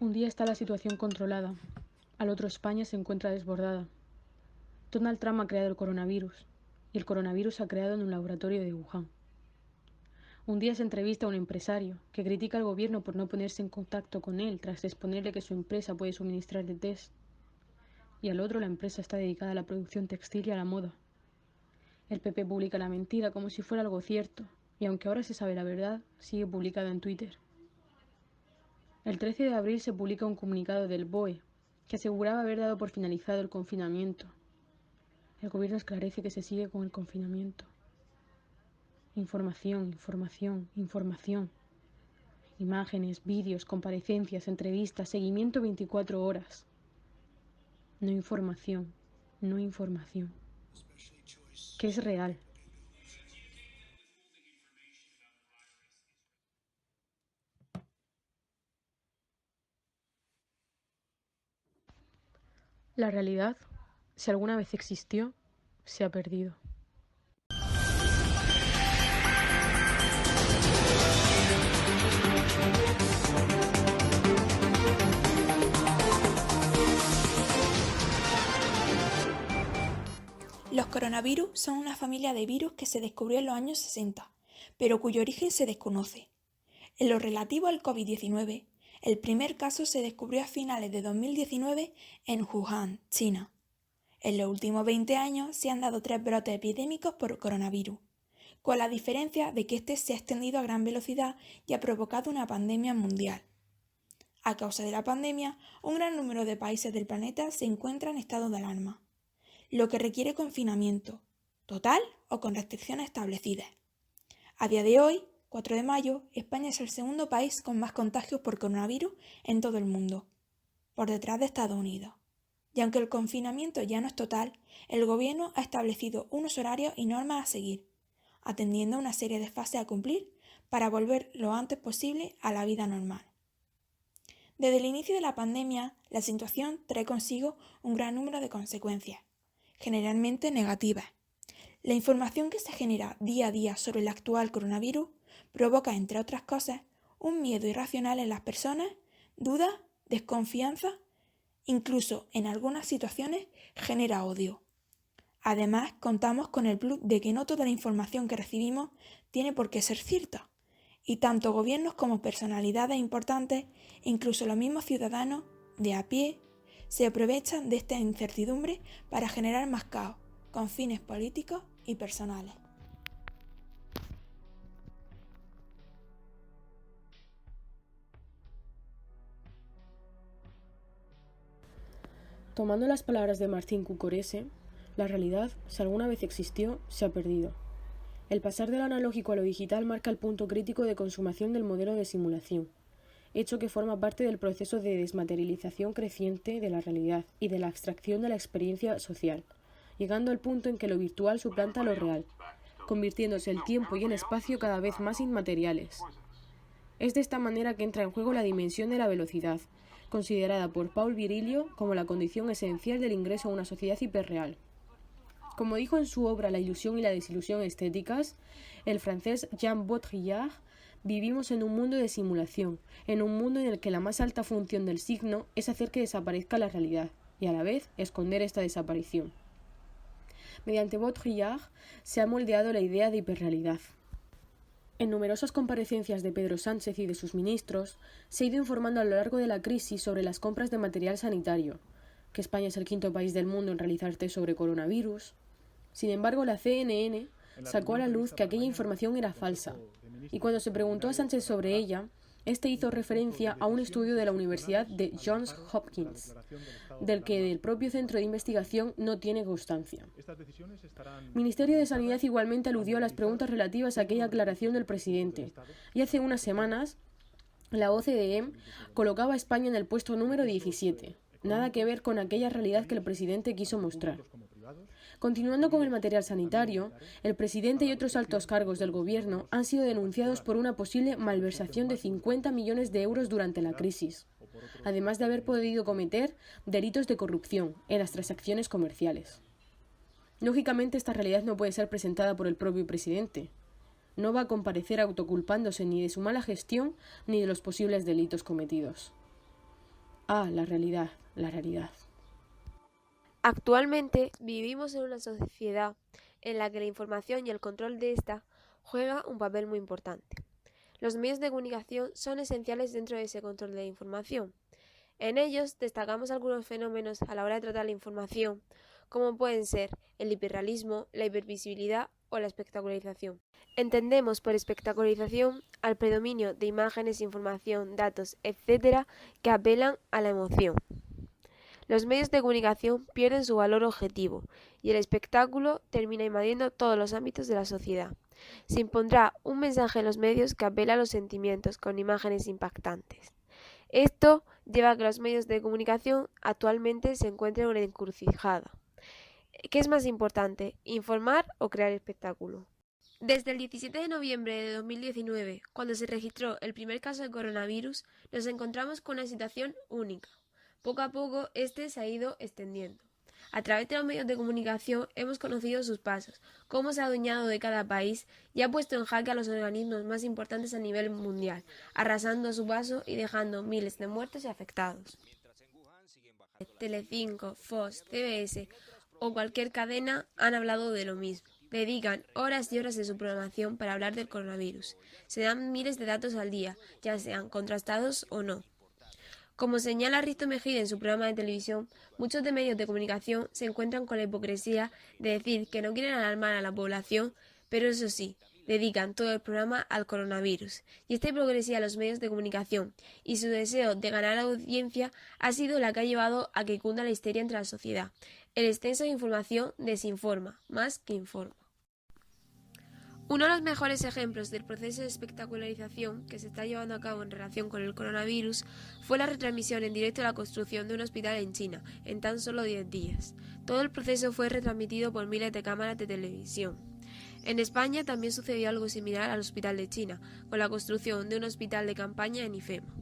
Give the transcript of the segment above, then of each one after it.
Un día está la situación controlada, al otro España se encuentra desbordada. Donald Trump ha creado el coronavirus, y el coronavirus se ha creado en un laboratorio de Wuhan. Un día se entrevista a un empresario, que critica al gobierno por no ponerse en contacto con él tras exponerle que su empresa puede suministrarle test. Y al otro la empresa está dedicada a la producción textil y a la moda. El PP publica la mentira como si fuera algo cierto, y aunque ahora se sabe la verdad, sigue publicada en Twitter. El 13 de abril se publica un comunicado del BOE, que aseguraba haber dado por finalizado el confinamiento. El gobierno esclarece que se sigue con el confinamiento. Información, información, información. Imágenes, vídeos, comparecencias, entrevistas, seguimiento 24 horas. No información, no información. ¿Qué es real? La realidad, si alguna vez existió, se ha perdido. Los coronavirus son una familia de virus que se descubrió en los años 60, pero cuyo origen se desconoce. En lo relativo al COVID-19, el primer caso se descubrió a finales de 2019 en Wuhan, China. En los últimos 20 años se han dado 3 brotes epidémicos por coronavirus, con la diferencia de que este se ha extendido a gran velocidad y ha provocado una pandemia mundial. A causa de la pandemia, un gran número de países del planeta se encuentran en estado de alarma, lo que requiere confinamiento, total o con restricciones establecidas. A día de hoy, 4 de mayo, España es el segundo país con más contagios por coronavirus en todo el mundo, por detrás de Estados Unidos. Y aunque el confinamiento ya no es total, el gobierno ha establecido unos horarios y normas a seguir, atendiendo a una serie de fases a cumplir para volver lo antes posible a la vida normal. Desde el inicio de la pandemia, la situación trae consigo un gran número de consecuencias, generalmente negativas. La información que se genera día a día sobre el actual coronavirus provoca, entre otras cosas, un miedo irracional en las personas, dudas, desconfianza, incluso en algunas situaciones genera odio. Además, contamos con el plus de que no toda la información que recibimos tiene por qué ser cierta, y tanto gobiernos como personalidades importantes, incluso los mismos ciudadanos de a pie, se aprovechan de esta incertidumbre para generar más caos, con fines políticos y personales. Tomando las palabras de Martín Cucorese, la realidad, si alguna vez existió, se ha perdido. El pasar de lo analógico a lo digital marca el punto crítico de consumación del modelo de simulación, hecho que forma parte del proceso de desmaterialización creciente de la realidad y de la abstracción de la experiencia social, llegando al punto en que lo virtual suplanta lo real, convirtiéndose el tiempo y el espacio cada vez más inmateriales. Es de esta manera que entra en juego la dimensión de la velocidad, considerada por Paul Virilio como la condición esencial del ingreso a una sociedad hiperreal. Como dijo en su obra La ilusión y la desilusión estéticas, el francés Jean Baudrillard, vivimos en un mundo de simulación, en un mundo en el que la más alta función del signo es hacer que desaparezca la realidad y a la vez esconder esta desaparición. Mediante Baudrillard se ha moldeado la idea de hiperrealidad. En numerosas comparecencias de Pedro Sánchez y de sus ministros, se ha ido informando a lo largo de la crisis sobre las compras de material sanitario, que España es el quinto país del mundo en realizar test sobre coronavirus. Sin embargo, la CNN sacó a la luz que aquella información era falsa, y cuando se preguntó a Sánchez sobre ella, este hizo referencia a un estudio de la Universidad de Johns Hopkins, del que el propio centro de investigación no tiene constancia. El Ministerio de Sanidad igualmente aludió a las preguntas relativas a aquella aclaración del presidente, y hace unas semanas la OCDE colocaba a España en el puesto número 17, nada que ver con aquella realidad que el presidente quiso mostrar. Continuando con el material sanitario, el presidente y otros altos cargos del gobierno han sido denunciados por una posible malversación de 50 millones de euros durante la crisis, además de haber podido cometer delitos de corrupción en las transacciones comerciales. Lógicamente, esta realidad no puede ser presentada por el propio presidente. No va a comparecer autoculpándose ni de su mala gestión ni de los posibles delitos cometidos. La realidad, la realidad. Actualmente vivimos en una sociedad en la que la información y el control de esta juega un papel muy importante. Los medios de comunicación son esenciales dentro de ese control de la información. En ellos destacamos algunos fenómenos a la hora de tratar la información, como pueden ser el hiperrealismo, la hipervisibilidad o la espectacularización. Entendemos por espectacularización al predominio de imágenes, información, datos, etc., que apelan a la emoción. Los medios de comunicación pierden su valor objetivo y el espectáculo termina invadiendo todos los ámbitos de la sociedad. Se impondrá un mensaje en los medios que apela a los sentimientos con imágenes impactantes. Esto lleva a que los medios de comunicación actualmente se encuentren en una encrucijada. ¿Qué es más importante, informar o crear espectáculo? Desde el 17 de noviembre de 2019, cuando se registró el primer caso de coronavirus, nos encontramos con una situación única. Poco a poco, este se ha ido extendiendo. A través de los medios de comunicación hemos conocido sus pasos, cómo se ha adueñado de cada país y ha puesto en jaque a los organismos más importantes a nivel mundial, arrasando a su paso y dejando miles de muertos y afectados. Telecinco, Fox, CBS o cualquier cadena han hablado de lo mismo. Dedican horas y horas de su programación para hablar del coronavirus. Se dan miles de datos al día, ya sean contrastados o no. Como señala Risto Mejide en su programa de televisión, muchos de medios de comunicación se encuentran con la hipocresía de decir que no quieren alarmar a la población, pero eso sí, dedican todo el programa al coronavirus. Y esta hipocresía a los medios de comunicación y su deseo de ganar audiencia ha sido la que ha llevado a que cunda la histeria entre la sociedad. El exceso de información desinforma, más que informa. Uno de los mejores ejemplos del proceso de espectacularización que se está llevando a cabo en relación con el coronavirus fue la retransmisión en directo de la construcción de un hospital en China, en tan solo 10 días. Todo el proceso fue retransmitido por miles de cámaras de televisión. En España también sucedió algo similar al hospital de China, con la construcción de un hospital de campaña en IFEMA.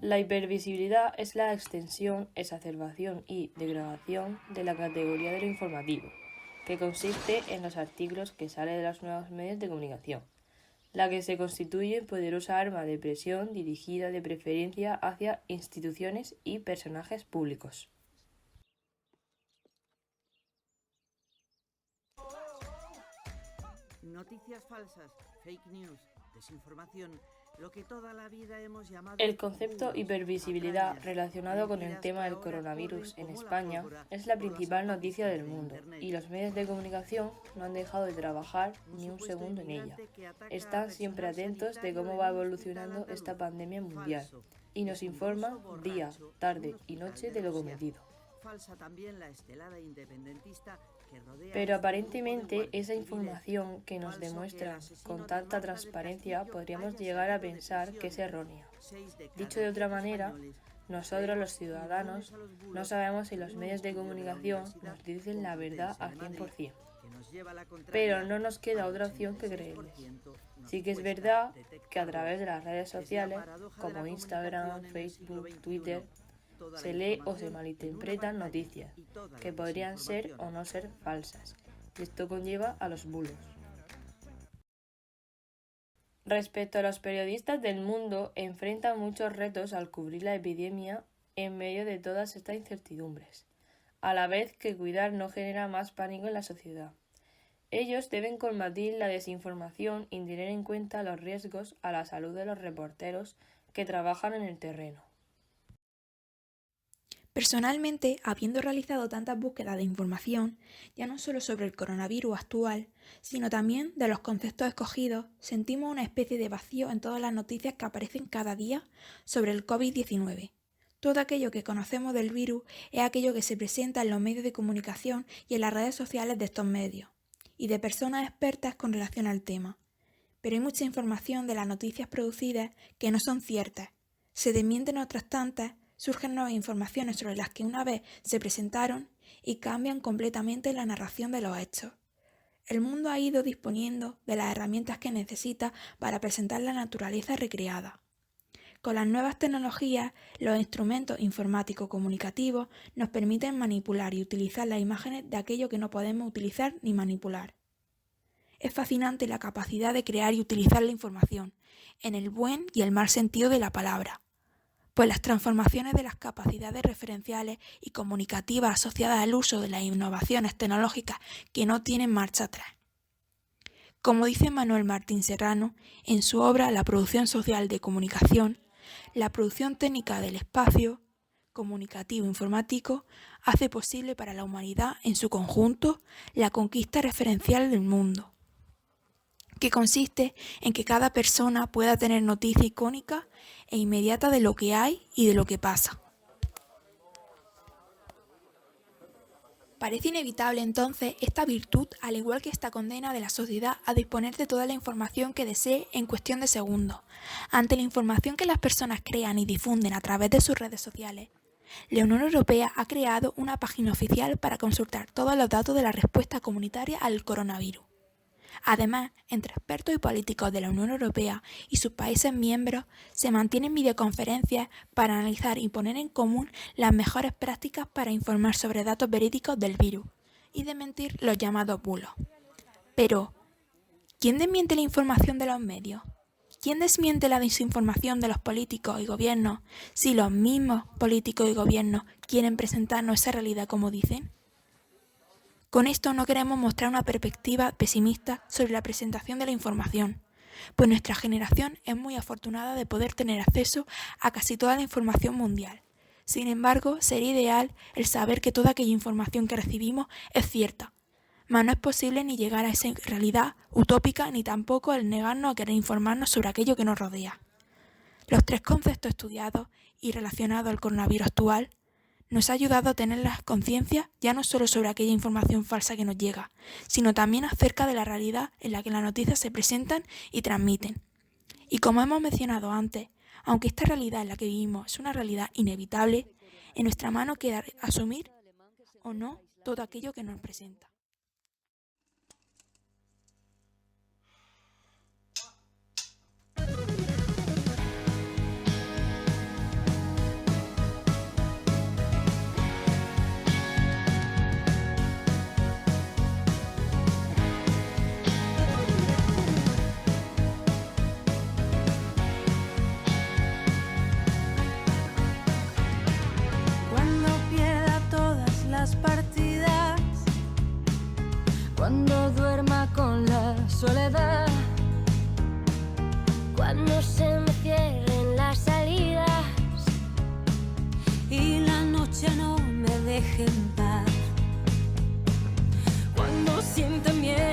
La hipervisibilidad es la extensión, exacerbación y degradación de la categoría de lo informativo, que consiste en los artículos que salen de los nuevos medios de comunicación, la que se constituye en poderosa arma de presión dirigida de preferencia hacia instituciones y personajes públicos. Noticias falsas, fake news, desinformación, lo que toda la vida hemos llamado... El concepto hipervisibilidad relacionado con el tema del coronavirus en España es la principal noticia del mundo y los medios de comunicación no han dejado de trabajar ni un segundo en ella. Están siempre atentos de cómo va evolucionando esta pandemia mundial y nos informan día, tarde y noche de lo cometido. Pero aparentemente esa información que nos demuestran con tanta transparencia podríamos llegar a pensar que es errónea. Dicho de otra manera, nosotros los ciudadanos no sabemos si los medios de comunicación nos dicen la verdad al 100%. Pero no nos queda otra opción que creerles. Sí que es verdad que a través de las redes sociales como Instagram, Facebook, Twitter, se lee o se malinterpretan noticias que podrían ser o no ser falsas, y esto conlleva a los bulos. Respecto a los periodistas del mundo, enfrentan muchos retos al cubrir la epidemia en medio de todas estas incertidumbres, a la vez que cuidar no genera más pánico en la sociedad. Ellos deben combatir la desinformación y tener en cuenta los riesgos a la salud de los reporteros que trabajan en el terreno. Personalmente, habiendo realizado tantas búsquedas de información, ya no solo sobre el coronavirus actual, sino también de los conceptos escogidos, sentimos una especie de vacío en todas las noticias que aparecen cada día sobre el COVID-19. Todo aquello que conocemos del virus es aquello que se presenta en los medios de comunicación y en las redes sociales de estos medios, y de personas expertas con relación al tema. Pero hay mucha información de las noticias producidas que no son ciertas. Se desmienten otras tantas, surgen nuevas informaciones sobre las que una vez se presentaron y cambian completamente la narración de los hechos. El mundo ha ido disponiendo de las herramientas que necesita para presentar la naturaleza recreada. Con las nuevas tecnologías, los instrumentos informáticos comunicativos nos permiten manipular y utilizar las imágenes de aquello que no podemos utilizar ni manipular. Es fascinante la capacidad de crear y utilizar la información, en el buen y el mal sentido de la palabra, pues las transformaciones de las capacidades referenciales y comunicativas asociadas al uso de las innovaciones tecnológicas que no tienen marcha atrás. Como dice Manuel Martín Serrano, en su obra La producción social de comunicación, la producción técnica del espacio comunicativo informático hace posible para la humanidad en su conjunto la conquista referencial del mundo, que consiste en que cada persona pueda tener noticia icónica e inmediata de lo que hay y de lo que pasa. Parece inevitable entonces esta virtud, al igual que esta condena de la sociedad a disponer de toda la información que desee en cuestión de segundos. Ante la información que las personas crean y difunden a través de sus redes sociales, la Unión Europea ha creado una página oficial para consultar todos los datos de la respuesta comunitaria al coronavirus. Además, entre expertos y políticos de la Unión Europea y sus países miembros se mantienen videoconferencias para analizar y poner en común las mejores prácticas para informar sobre datos verídicos del virus y desmentir los llamados bulos. Pero, ¿quién desmiente la información de los medios? ¿Quién desmiente la desinformación de los políticos y gobiernos si los mismos políticos y gobiernos quieren presentarnos esa realidad como dicen? Con esto no queremos mostrar una perspectiva pesimista sobre la presentación de la información, pues nuestra generación es muy afortunada de poder tener acceso a casi toda la información mundial. Sin embargo, sería ideal el saber que toda aquella información que recibimos es cierta, mas no es posible ni llegar a esa realidad utópica ni tampoco el negarnos a querer informarnos sobre aquello que nos rodea. Los 3 conceptos estudiados y relacionados al coronavirus actual nos ha ayudado a tener la conciencia ya no solo sobre aquella información falsa que nos llega, sino también acerca de la realidad en la que las noticias se presentan y transmiten. Y como hemos mencionado antes, aunque esta realidad en la que vivimos es una realidad inevitable, en nuestra mano queda asumir o no todo aquello que nos presenta. Partidas, cuando duerma con la soledad, cuando se me cierren las salidas y la noche no me deje en paz, cuando sienta miedo